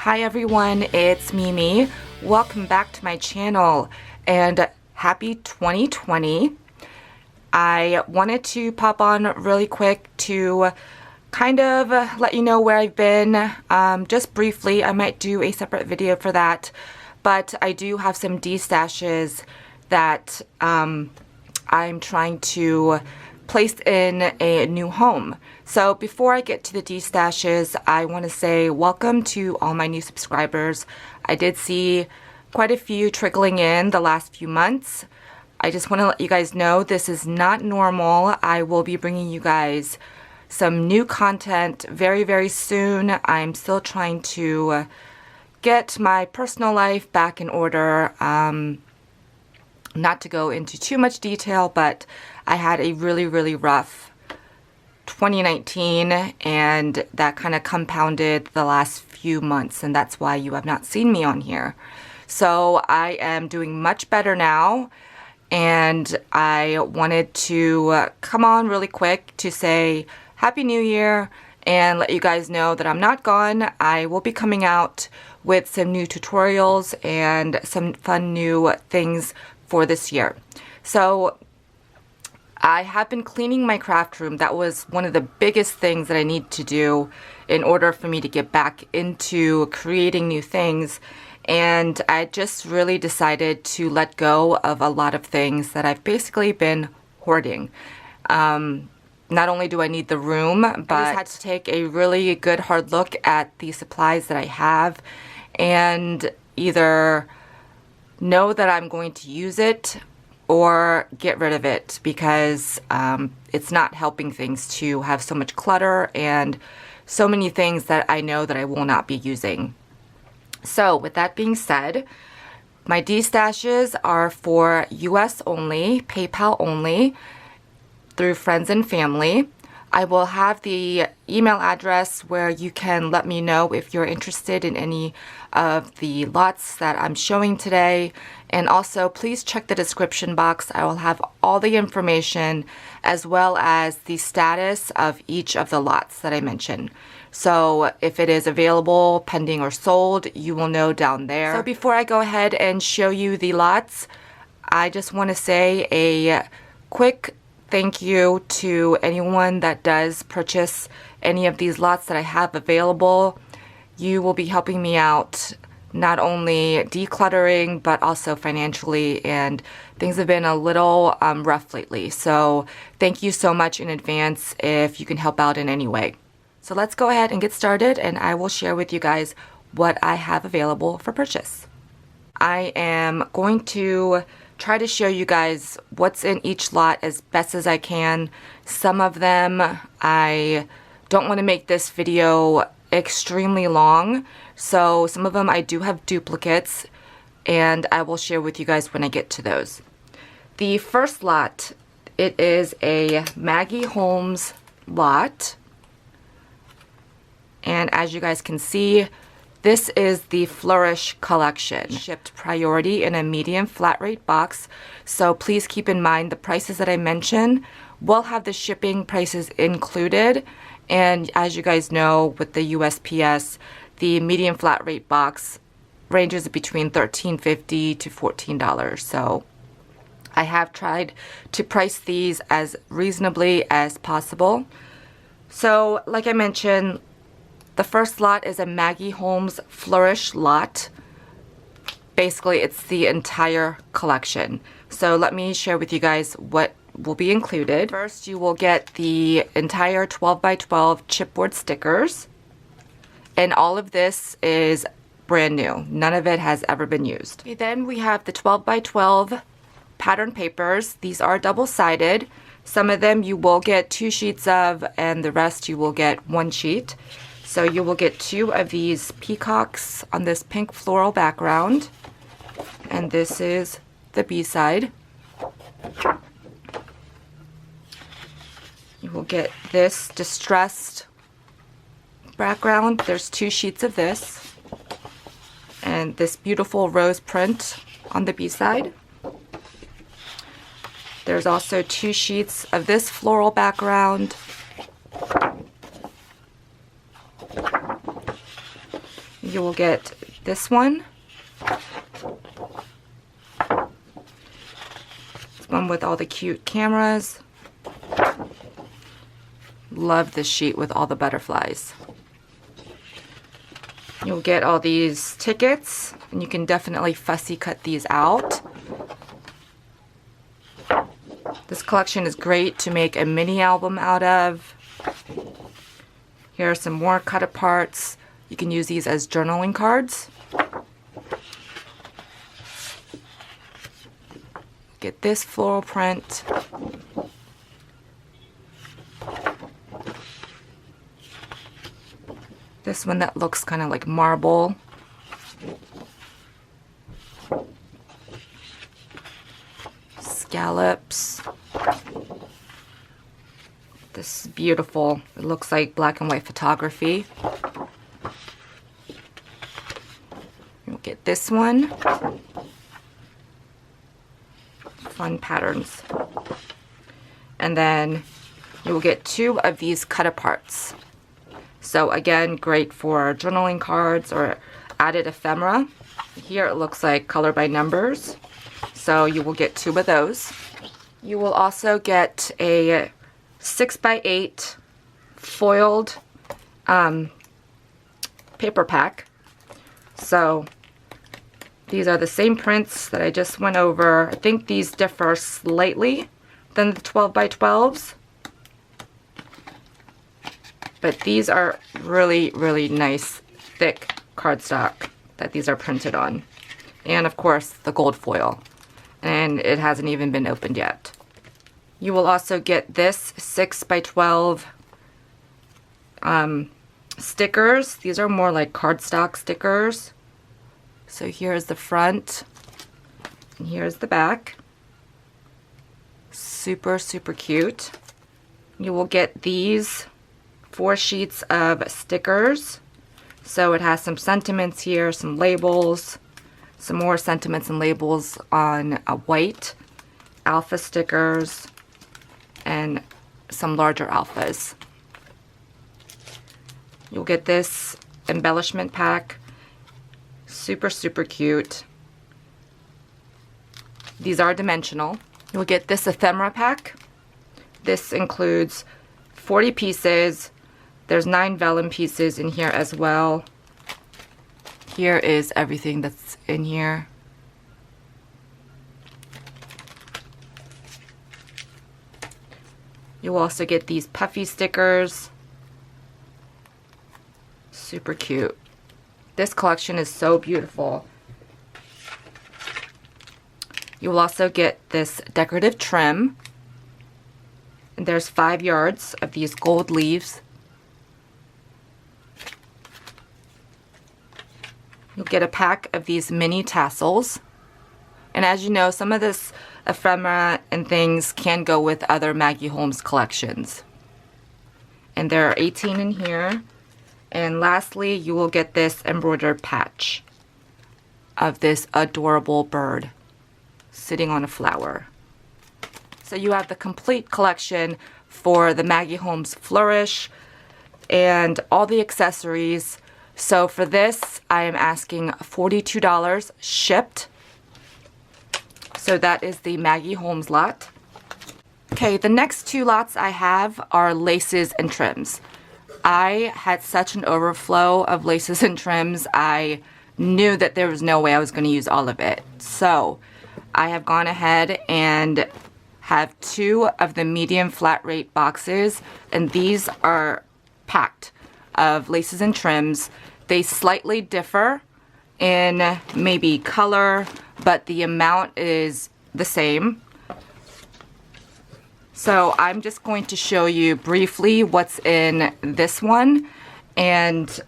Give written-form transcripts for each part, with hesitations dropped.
Hi everyone, it's Mimi. Welcome back to my channel and happy 2020. I wanted to pop on really quick to kind of let you know where I've been. Just briefly, I might do a separate video for that, but I do have some destashes that I'm trying to place in a new home. So before I get to the destashes, I want to say welcome to all my new subscribers. I did see quite a few trickling in the last few months. I just want to let you guys know this is not normal. I will be bringing you guys some new content very, very soon. I'm still trying to get my personal life back in order. Not to go into too much detail, but I had a really, really rough 2019, and that kind of compounded the last few months, and that's why you have not seen me on here. So I am doing much better now, and I wanted to come on really quick to say Happy New Year and let you guys know that I'm not gone. I will be coming out with some new tutorials and some fun new things for this year. So I have been cleaning my craft room. That was one of the biggest things that I need to do in order for me to get back into creating new things. And I just really decided to let go of a lot of things that I've basically been hoarding. Not only do I need the room, but I just had to take a really good hard look at the supplies that I have and either know that I'm going to use it or get rid of it, because it's not helping things to have so much clutter and so many things that I know that I will not be using. So with that being said, my destashes are for US only, PayPal only, through friends and family. I will have the email address where you can let me know if you're interested in any of the lots that I'm showing today. And also, please check the description box. I will have all the information as well as the status of each of the lots that I mentioned. So if it is available, pending, or sold, you will know down there. So before I go ahead and show you the lots, I just want to say a quick thank you to anyone that does purchase any of these lots that I have available. You will be helping me out, not only decluttering, but also financially, and things have been a little rough lately. So thank you so much in advance if you can help out in any way. So let's go ahead and get started, and I will share with you guys what I have available for purchase. I am going to try to show you guys what's in each lot as best as I can. Some of them, I don't want to make this video extremely long, so some of them I do have duplicates, and I will share with you guys when I get to those. The first lot, it is a Maggie Holmes lot, and as you guys can see, this is the Flourish collection, shipped priority in a medium flat rate box. So please keep in mind the prices that I mentioned will have the shipping prices included. And as you guys know, with the USPS, the medium flat rate box ranges between $13.50 to $14. So I have tried to price these as reasonably as possible. So like I mentioned, the first lot is a Maggie Holmes Flourish lot. Basically, it's the entire collection. So let me share with you guys what will be included. First, you will get the entire 12 by 12 chipboard stickers. And all of this is brand new. None of it has ever been used. Okay, then we have the 12 by 12 pattern papers. These are double-sided. Some of them you will get 2 sheets of, and the rest you will get 1 sheet. So you will get 2 of these peacocks on this pink floral background. And this is the B side. You will get this distressed background. There's 2 sheets of this. And this beautiful rose print on the B side. There's also 2 sheets of this floral background. you will get this one. This one with all the cute cameras. Love this sheet with all the butterflies. You'll get all these tickets, and you can definitely fussy cut these out. This collection is great to make a mini album out of. Here are some more cut aparts. You can use these as journaling cards. Get this floral print. This one that looks kind of like marble. Scallops. This is beautiful. It looks like black and white photography. You'll get this one. Fun patterns. And then you will get 2 of these cut aparts. So again, great for journaling cards or added ephemera. Here it looks like color by numbers. So you will get 2 of those. You will also get a 6x8 foiled paper pack. So these are the same prints that I just went over. I think these differ slightly than the 12x12s. But these are really, really nice, thick cardstock that these are printed on. And of course, the gold foil. And it hasn't even been opened yet. You will also get this 6x12 stickers. These are more like cardstock stickers. So here's the front, and here's the back. Super, super cute. You will get these 4 sheets of stickers. So it has some sentiments here, some labels, some more sentiments and labels on a white, alpha stickers, and some larger alphas. You'll get this embellishment pack. Super, super cute. These are dimensional. You'll get this ephemera pack. This includes 40 pieces. There's 9 vellum pieces in here as well. Here is everything that's in here. You'll also get these puffy stickers. Super cute. This collection is so beautiful. You will also get this decorative trim. And there's 5 yards of these gold leaves. You'll get a pack of these mini tassels. And as you know, some of this ephemera and things can go with other Maggie Holmes collections. And there are 18 in here. And lastly, you will get this embroidered patch of this adorable bird sitting on a flower. So you have the complete collection for the Maggie Holmes Flourish and all the accessories. So for this, I am asking $42 shipped. So that is the Maggie Holmes lot. Okay, the next 2 lots I have are laces and trims. I had such an overflow of laces and trims, I knew that there was no way I was going to use all of it. So I have gone ahead and have 2 of the medium flat rate boxes, and these are packed of laces and trims. They slightly differ in maybe color, but the amount is the same. So I'm just going to show you briefly what's in this one and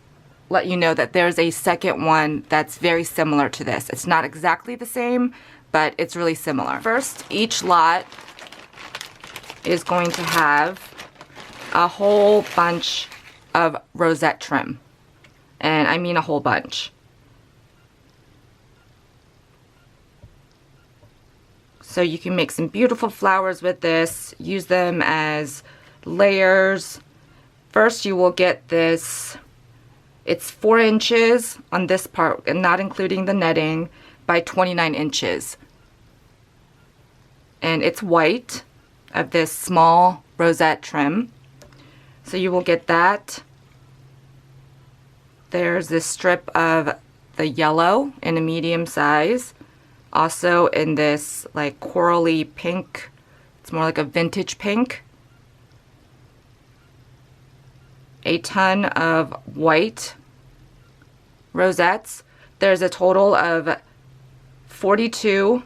let you know that there's a second one that's very similar to this. It's not exactly the same, but it's really similar. First, each lot is going to have a whole bunch of rosette trim. And I mean a whole bunch. So you can make some beautiful flowers with this, use them as layers. First you will get this It's 4 inches on this part, and not including the netting, by 29 inches. And it's white of this small rosette trim. So you will get that. There's this strip of the yellow in a medium size. Also in this like corally pink. It's more like a vintage pink. A ton of white rosettes. There's a total of 42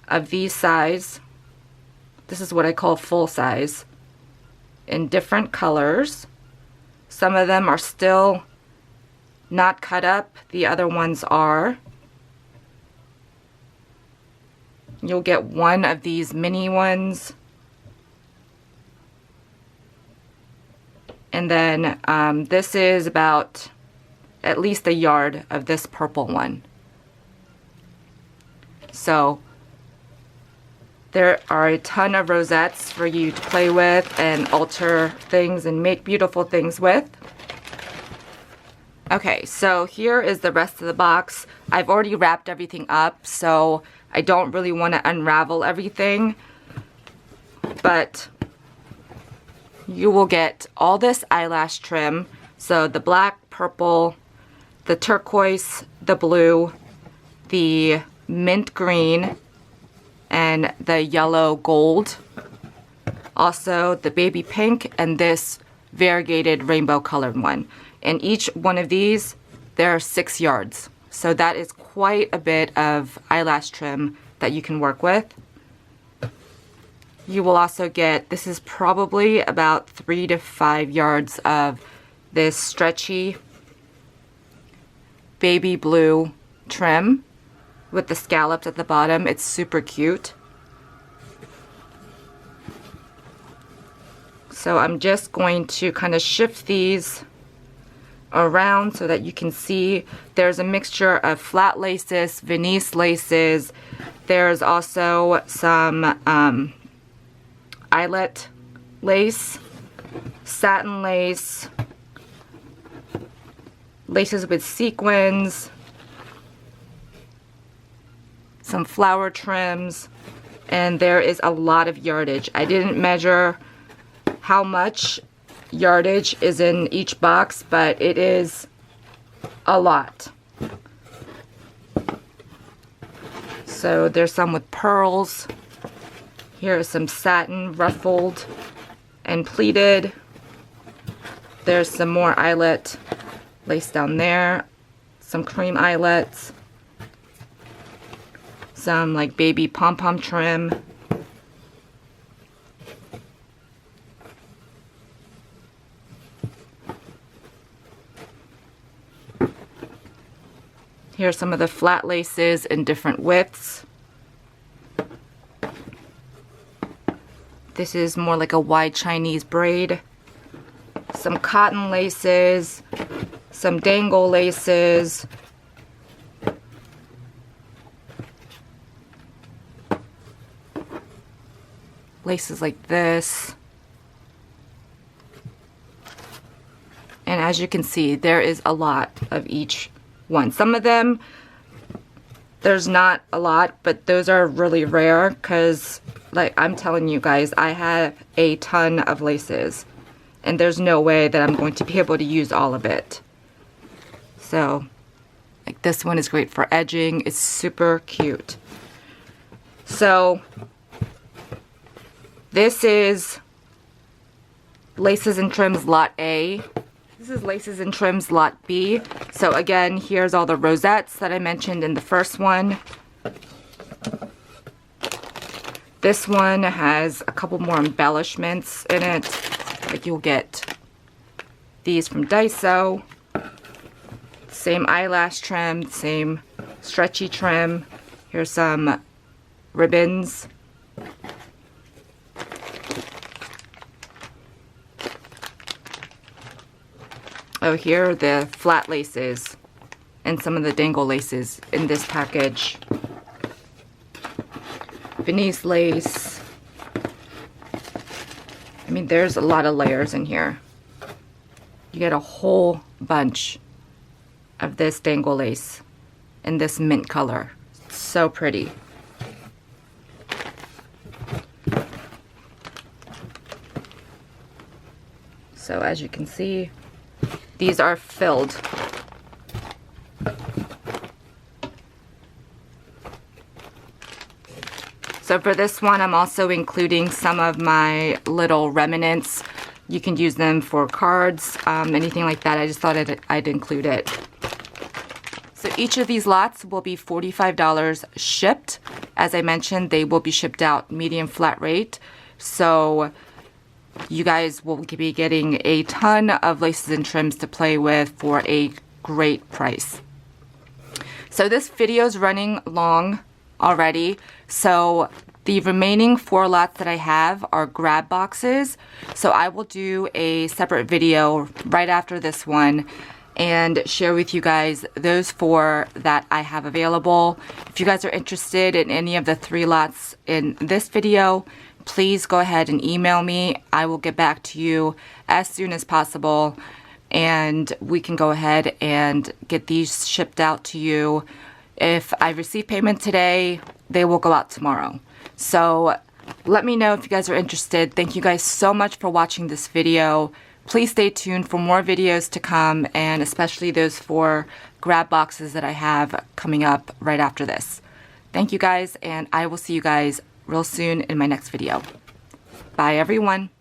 of these size. This is what I call full size, in different colors. Some of them are still not cut up, the other ones are. You'll get one of these mini ones. And then this is about at least a yard of this purple one. So there are a ton of rosettes for you to play with and alter things and make beautiful things with. Okay, so here is the rest of the box. I've already wrapped everything up, so I don't really want to unravel everything. But you will get all this eyelash trim. So the black, purple, the turquoise, the blue, the mint green, and the yellow gold. Also the baby pink and this variegated rainbow colored one. And each one of these, there are 6 yards. So that is quite a bit of eyelash trim that you can work with. You will also get, this is probably about 3 to 5 yards of this stretchy baby blue trim with the scallops at the bottom. It's super cute. So I'm just going to kind of shift these around so that you can see. There's a mixture of flat laces, Venice laces. There's also some eyelet lace, satin lace, laces with sequins, some flower trims, and there is a lot of yardage. I didn't measure how much yardage is in each box, but it is a lot. So there's some with pearls. Here is some satin ruffled and pleated. There's some more eyelet lace down there, some cream eyelets, some like baby pom-pom trim. Here are some of the flat laces in different widths. This is more like a wide Chinese braid. Some cotton laces, some dangle laces, laces like this. And as you can see, there is a lot of each one. Some of them, there's not a lot, but those are really rare because, like I'm telling you guys, I have a ton of laces and there's no way that I'm going to be able to use all of it. So, like this one is great for edging. It's super cute. So, this is Laces and Trims Lot A. This is Laces and Trims Lot B. So again, here's all the rosettes that I mentioned in the first one. This one has a couple more embellishments in it. Like you'll get these from Daiso. Same eyelash trim, same stretchy trim. Here's some ribbons. Oh, here are the flat laces and some of the dangle laces in this package. Venice lace. I mean, there's a lot of layers in here. You get a whole bunch of this dangle lace in this mint color. It's so pretty. So as you can see, these are filled. So for this one, I'm also including some of my little remnants. You can use them for cards, anything like that. I just thought I'd include it. So each of these lots will be $45 shipped. As I mentioned, they will be shipped out medium flat rate. So you guys will be getting a ton of laces and trims to play with for a great price. So this video is running long already. So the remaining 4 lots that I have are grab boxes. So I will do a separate video right after this one and share with you guys those 4 that I have available. If you guys are interested in any of the 3 lots in this video, please go ahead and email me. I will get back to you as soon as possible, and we can go ahead and get these shipped out to you. If I receive payment today, they will go out tomorrow. So let me know if you guys are interested. Thank you guys so much for watching this video. Please stay tuned for more videos to come, and especially those 4 grab boxes that I have coming up right after this. Thank you guys, and I will see you guys real soon in my next video. Bye everyone.